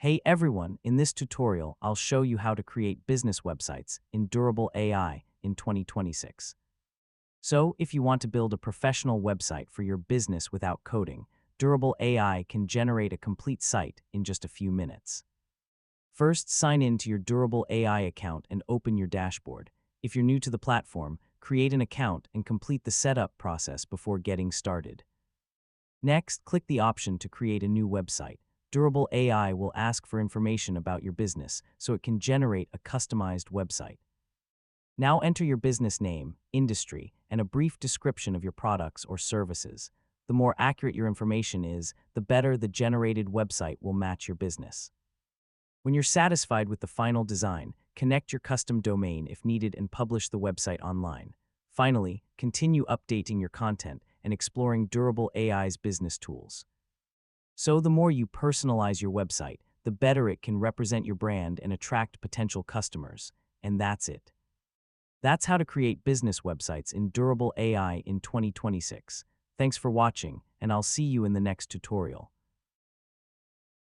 Hey everyone, in this tutorial, I'll show you how to create business websites in Durable AI in 2026. So, if you want to build a professional website for your business without coding, Durable AI can generate a complete site in just a few minutes. First, sign in to your Durable AI account and open your dashboard. If you're new to the platform, create an account and complete the setup process before getting started. Next, click the option to create a new website. Durable AI will ask for information about your business, so it can generate a customized website. Now enter your business name, industry, and a brief description of your products or services. The more accurate your information is, the better the generated website will match your business. When you're satisfied with the final design, connect your custom domain if needed and publish the website online. Finally, continue updating your content and exploring Durable AI's business tools. So the more you personalize your website, the better it can represent your brand and attract potential customers. And that's it. That's how to create business websites in Durable AI in 2026. Thanks for watching, and I'll see you in the next tutorial.